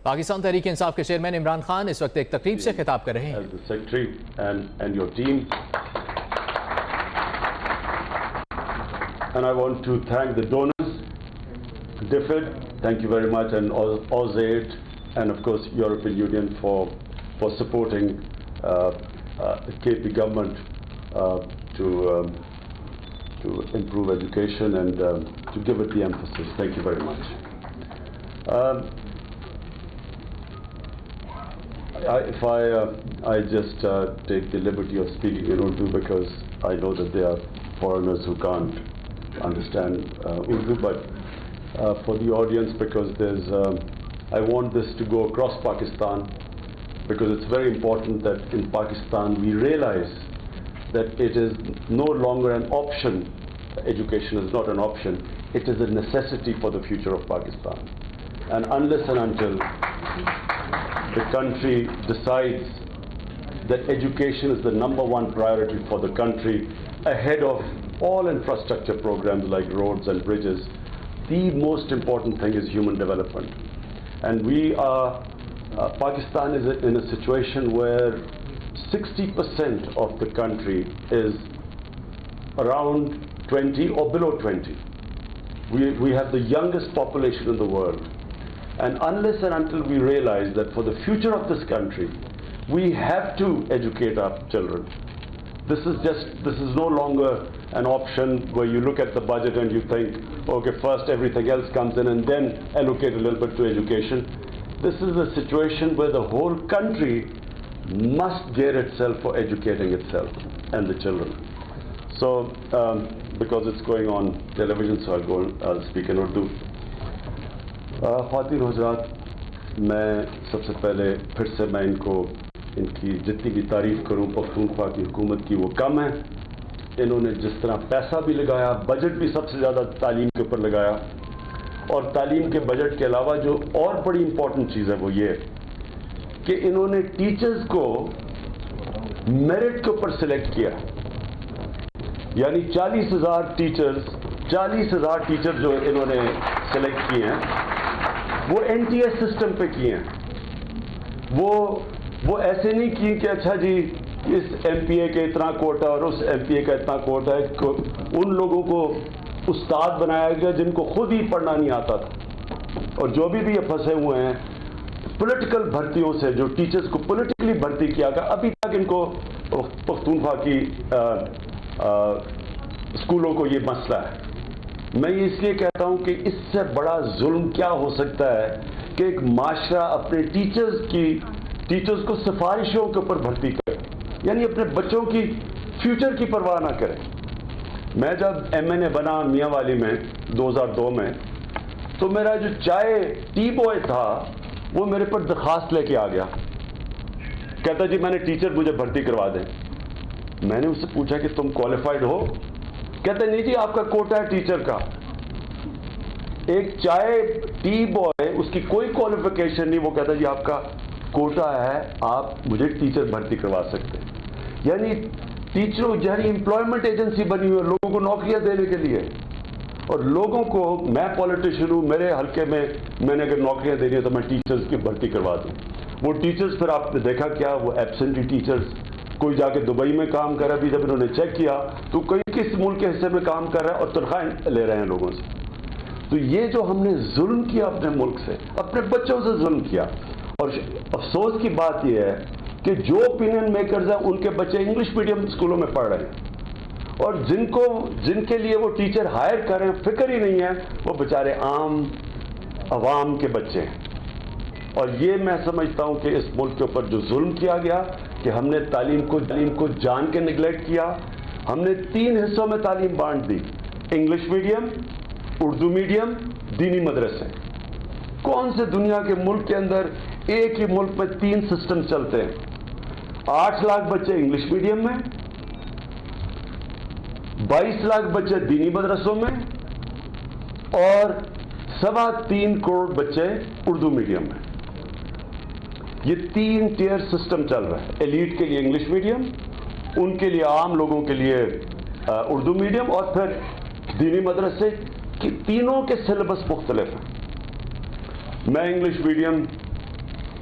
پاکستان تحریک انصاف کے چیئرمین عمران خان اس وقت ایک تقریب سے خطاب کر رہے ہیں. As the secretary and your team, and I want to thank the donors, DFID, thank you very much, and AusAid, and of course European Union for supporting KP government to improve education and to give it the emphasis. Thank you very much. I just take the liberty of speaking in Urdu because I know that there are foreigners who can't understand Urdu, but for the audience, because I want this to go across Pakistan, because it's very important that in Pakistan we realize that it is no longer an option. Education is not an option, it is a necessity for the future of Pakistan. And unless and until the country decides that education is the number one priority for the country, ahead of all infrastructure programs like roads and bridges, the most important thing is human development. And Pakistan is in a situation where 60% of the country is around 20 or below 20. We have the youngest population in the world. And unless and until we realize that for the future of this country, we have to educate our children. This is no longer an option where you look at the budget and you think, okay, first everything else comes in and then allocate a little bit to education. This is a situation where the whole country must gear itself for educating itself and the children. So, because it's going on television, so I'll speak in Urdu. خواتین حضرات, میں سب سے پہلے پھر سے میں ان کی جتنی بھی تعریف کروں پختونخوا کی حکومت کی وہ کم ہے. انہوں نے جس طرح پیسہ بھی لگایا, بجٹ بھی سب سے زیادہ تعلیم کے اوپر لگایا, اور تعلیم کے بجٹ کے علاوہ جو اور بڑی امپورٹنٹ چیز ہے وہ یہ کہ انہوں نے ٹیچرز کو میرٹ کے اوپر سلیکٹ کیا. یعنی 40,000 ٹیچر جو انہوں نے سلیکٹ کیے ہیں وہ NTA سسٹم پہ کیے ہیں. وہ ایسے نہیں کیے کہ اچھا جی اس MPA کے اتنا کوٹا اور اس MPA کا اتنا کوٹا ہے. ان لوگوں کو استاد بنایا گیا جن کو خود ہی پڑھنا نہیں آتا تھا, اور جو بھی یہ پھنسے ہوئے ہیں پولیٹیکل بھرتیوں سے, جو ٹیچرز کو پولیٹیکلی بھرتی کیا گیا, ابھی تک ان کو پختونخوا کی اسکولوں کو یہ مسئلہ ہے. میں یہ اس لیے کہتا ہوں کہ اس سے بڑا ظلم کیا ہو سکتا ہے کہ ایک معاشرہ اپنے ٹیچرز کو سفارشوں کے اوپر بھرتی کرے, یعنی اپنے بچوں کی فیوچر کی پرواہ نہ کرے. میں جب MNA بنا میاں والی میں 2002 میں, تو میرا جو ٹی بوائے تھا وہ میرے پر درخواست لے کے آ گیا, کہتا جی میں نے ٹیچر مجھے بھرتی کروا دیں. میں نے اس سے پوچھا کہ تم کوالیفائڈ ہو؟ کہتے نہیں جی آپ کا کوٹا ہے ٹیچر کا. ایک ٹی بوائے, اس کی کوئی کوالیفیکیشن نہیں, وہ کہتا جی آپ کا کوٹا ہے, آپ مجھے ٹیچر بھرتی کروا سکتے ہیں. یعنی ٹیچروں یعنی امپلائمنٹ ایجنسی بنی ہوئی ہے لوگوں کو نوکریاں دینے کے لیے. اور لوگوں کو, میں پولیٹیشین ہوں, میرے حلقے میں نے اگر نوکریاں دینی ہے تو میں ٹیچرز کی بھرتی کروا دوں. وہ ٹیچرز پھر آپ نے دیکھا کیا, وہ ایبسنٹی ٹیچرز, کوئی جا کے دبئی میں کام کر رہا ہے, ابھی جب انہوں نے چیک کیا تو کوئی کس ملک کے حصے میں کام کر رہا ہے اور تنخواہیں لے رہے ہیں لوگوں سے. تو یہ جو ہم نے ظلم کیا اپنے ملک سے, اپنے بچوں سے ظلم کیا. اور افسوس کی بات یہ ہے کہ جو اوپینین میکرز ہیں ان کے بچے انگلش میڈیم اسکولوں میں پڑھ رہے ہیں, اور جن کے لیے وہ ٹیچر ہائر کر رہے ہیں فکر ہی نہیں ہے, وہ بیچارے عام عوام کے بچے ہیں. اور یہ میں سمجھتا ہوں کہ اس ملک کے اوپر جو ظلم کیا گیا کہ ہم نے تعلیم کو جان کے نگلیکٹ کیا. ہم نے 3 حصوں میں تعلیم بانٹ دی, انگلش میڈیم, اردو میڈیم, دینی مدرسے. کون سے دنیا کے ملک کے اندر ایک ہی ملک میں 3 سسٹم چلتے ہیں؟ 8 لاکھ بچے انگلش میڈیم میں, 22 لاکھ بچے دینی مدرسوں میں, اور 3.25 کروڑ بچے اردو میڈیم میں. یہ 3 ٹیئر سسٹم چل رہا ہے. ایلیٹ کے لیے انگلش میڈیم, ان کے لیے عام لوگوں کے لیے اردو میڈیم, اور پھر دینی مدرسے کی. تینوں کے سلیبس مختلف ہیں. میں انگلش میڈیم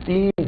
3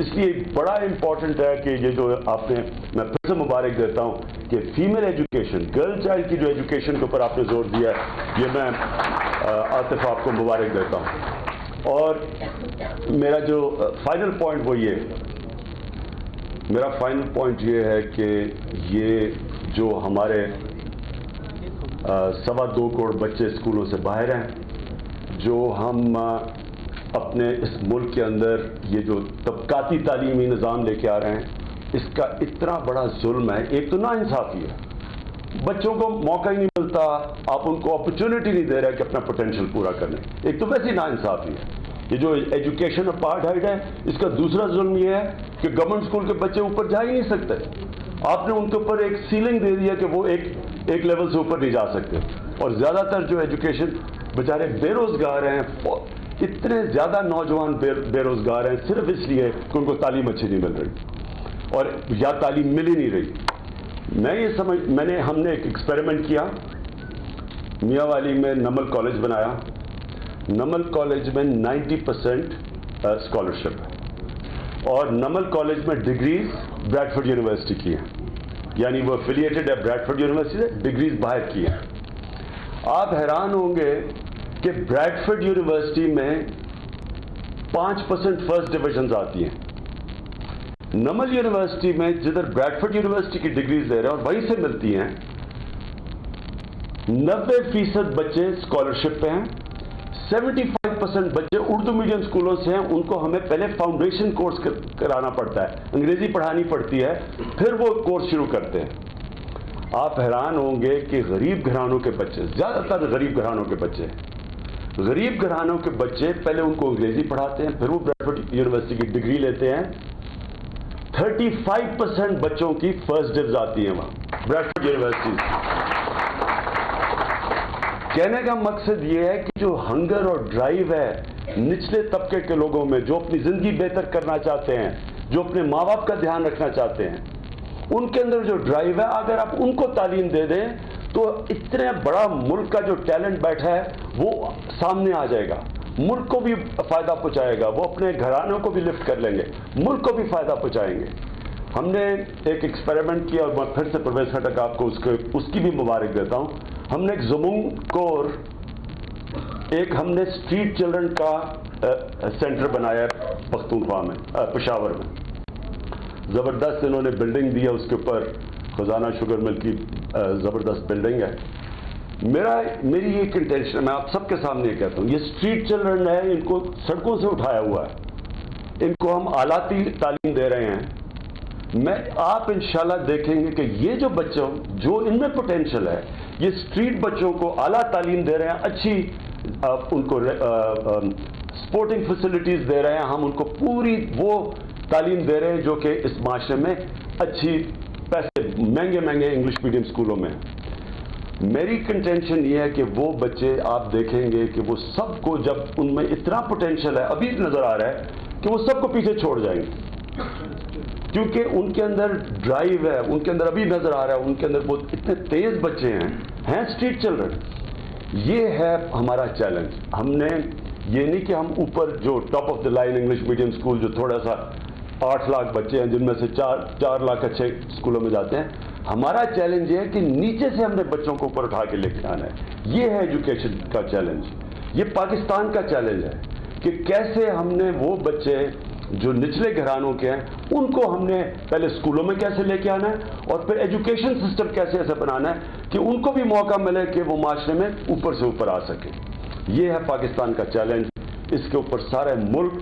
اس لیے بڑا امپورٹنٹ ہے کہ یہ جو آپ نے، میں پھر سے مبارک دیتا ہوں کہ فیمیل ایجوکیشن، گرل چائلڈ کی جو ایجوکیشن کے اوپر آپ نے زور دیا ہے، یہ میں عاطف آپ کو مبارک دیتا ہوں. اور میرا جو فائنل پوائنٹ وہ میرا فائنل پوائنٹ یہ ہے کہ یہ جو ہمارے 2.25 کروڑ بچے اسکولوں سے باہر ہیں، جو ہم اپنے اس ملک کے اندر یہ جو طبقاتی تعلیمی نظام لے کے آ رہے ہیں، اس کا اتنا بڑا ظلم ہے. ایک تو ناانصافی ہے، بچوں کو موقع ہی نہیں ملتا، آپ ان کو اپرچونٹی نہیں دے رہے کہ اپنا پوٹینشیل پورا کرنے. ایک تو ویسی ناانصافی ہے. یہ جو ایجوکیشن اپارٹھائڈ ہے، اس کا دوسرا ظلم یہ ہے کہ گورنمنٹ اسکول کے بچے اوپر جا ہی نہیں سکتے. آپ نے ان کے اوپر ایک سیلنگ دے دیا کہ وہ ایک لیول سے اوپر نہیں جا سکتے. اور زیادہ تر جو ایجوکیشن بیچارے بے روزگار ہیں، اتنے زیادہ نوجوان بے روزگار ہیں صرف اس لیے کہ ان کو تعلیم اچھی نہیں مل رہی اور یا تعلیم مل ہی نہیں رہی. ہم نے ایک ایکسپیریمنٹ کیا، میاں والی میں نمل کالج بنایا. نمل کالج میں 90% اسکالرشپ ہے، اور نمل کالج میں ڈگریز بریڈفورڈ یونیورسٹی کی ہیں، یعنی وہ افیلیٹڈ ہے بریڈفورڈ یونیورسٹی سے، ڈگریز باہر کی ہیں. آپ حیران ہوں گے کہ بریڈفورڈ یونیورسٹی میں 5% فرسٹ ڈویژنز آتی ہیں. نمل یونیورسٹی میں جدھر بریڈفورڈ یونیورسٹی کی ڈگریز دے رہے ہیں اور وہیں سے ملتی ہیں، 90% بچے اسکالرشپ پہ ہیں. 75% بچے اردو میڈیم اسکولوں سے ہیں، ان کو ہمیں پہلے فاؤنڈیشن کورس کرانا پڑتا ہے، انگریزی پڑھانی پڑتی ہے، پھر وہ کورس شروع کرتے ہیں. آپ حیران ہوں گے کہ غریب گھرانوں کے بچے، زیادہ تر غریب گھرانوں کے بچے پہلے ان کو انگریزی پڑھاتے ہیں، پھر وہ بریڈفورڈ یونیورسٹی کی ڈگری لیتے ہیں. 35% بچوں کی فرسٹ ڈوز آتی ہیں وہاں بریڈفورڈ یونیورسٹی. کہنے کا مقصد یہ ہے کہ جو ہنگر اور ڈرائیو ہے نچلے طبقے کے لوگوں میں، جو اپنی زندگی بہتر کرنا چاہتے ہیں، جو اپنے ماں باپ کا دھیان رکھنا چاہتے ہیں، ان کے اندر جو ڈرائیو ہے، اگر آپ ان کو تعلیم دے دیں تو اتنے بڑا ملک کا جو ٹیلنٹ بیٹھا ہے وہ سامنے آ جائے گا. ملک کو بھی فائدہ پہنچائے گا، وہ اپنے گھرانوں کو بھی لفٹ کر لیں گے، ملک کو بھی فائدہ پہنچائیں گے. ہم نے ایک ایکسپیریمنٹ کیا، اور میں پھر سے پرویز خٹک آپ کو اس کی بھی مبارک دیتا ہوں. ہم نے ایک زمون کور، ہم نے اسٹریٹ چلڈرن کا سینٹر بنایا ہے پختونخوا میں، پشاور میں. زبردست انہوں نے بلڈنگ دی ہے، اس کے اوپر خزانہ شوگر مل کی زبردست بلڈنگ ہے. میری یہ کنٹینشن، میں آپ سب کے سامنے یہ کہتا ہوں، یہ اسٹریٹ چلڈرن ہے، ان کو سڑکوں سے اٹھایا ہوا ہے، ان کو ہم آلاتی تعلیم دے رہے ہیں. آپ انشاءاللہ دیکھیں گے کہ یہ جو بچوں جو ان میں پوٹینشیل ہے، یہ اسٹریٹ بچوں کو اعلیٰ تعلیم دے رہے ہیں، اچھی ان کو سپورٹنگ فیسلٹیز دے رہے ہیں، ہم ان کو پوری وہ تعلیم دے رہے ہیں جو کہ اس معاشرے میں اچھی، پیسے مہنگے انگلش میڈیم اسکولوں میں. میری کنٹینشن یہ ہے کہ وہ بچے آپ دیکھیں گے کہ وہ سب کو، جب ان میں اتنا پوٹینشیل ہے، ابھی نظر آ رہا ہے کہ وہ سب کو پیچھے چھوڑ جائیں گے، کیونکہ ان کے اندر ڈرائیو ہے، ان کے اندر ابھی نظر آ رہا ہے، ان کے اندر وہ اتنے تیز بچے ہیں اسٹریٹ چلڈرن. یہ ہے ہمارا چیلنج. ہم نے یہ نہیں کہ ہم اوپر جو top of the line English medium school جو تھوڑا سا 8 لاکھ بچے ہیں، جن میں سے 4 لاکھ اچھے اسکولوں میں جاتے ہیں، ہمارا چیلنج یہ ہے کہ نیچے سے ہم نے بچوں کو اوپر اٹھا کے لے کے آنا ہے. یہ ہے ایجوکیشن کا چیلنج، یہ پاکستان کا چیلنج ہے کہ کیسے ہم نے وہ بچے جو نچلے گھرانوں کے ہیں، ان کو ہم نے پہلے اسکولوں میں کیسے لے کے آنا ہے، اور پھر ایجوکیشن سسٹم کیسے ایسا بنانا ہے کہ ان کو بھی موقع ملے کہ وہ معاشرے میں اوپر سے اوپر آ سکے. یہ ہے پاکستان کا چیلنج. اس کے اوپر سارے ملک،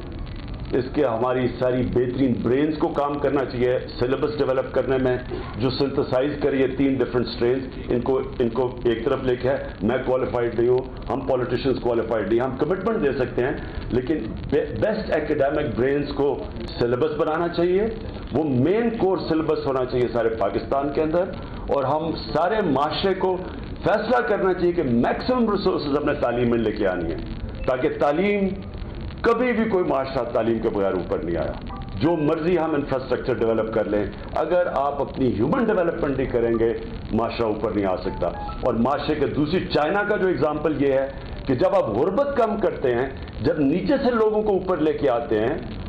اس کے ہماری ساری بہترین برینز کو کام کرنا چاہیے سلیبس ڈیولپ کرنے میں، جو سنتھسائز کریے 3 ڈفرینٹ اسٹرینز، ان کو ایک طرف لے کے ہے. میں کوالیفائڈ نہیں ہوں، ہم پولیٹیشینز کوالیفائڈ نہیں، ہم کمٹمنٹ دے سکتے ہیں، لیکن بیسٹ ایکیڈیمک برینز کو سلیبس بنانا چاہیے. وہ مین کورس سلیبس ہونا چاہیے سارے پاکستان کے اندر، اور ہم سارے معاشرے کو فیصلہ کرنا چاہیے کہ میکسیمم ریسورسز اپنے تعلیم میں لے کے آنی ہے، تاکہ تعلیم، کبھی بھی کوئی معاشرہ تعلیم کے بغیر اوپر نہیں آیا. جو مرضی ہم انفراسٹرکچر ڈیولپ کر لیں، اگر آپ اپنی ہیومن ڈیولپمنٹ نہیں کریں گے، معاشرہ اوپر نہیں آ سکتا. اور معاشرے کے دوسری چائنا کا جو اگزامپل یہ ہے کہ جب آپ غربت کم کرتے ہیں، جب نیچے سے لوگوں کو اوپر لے کے آتے ہیں،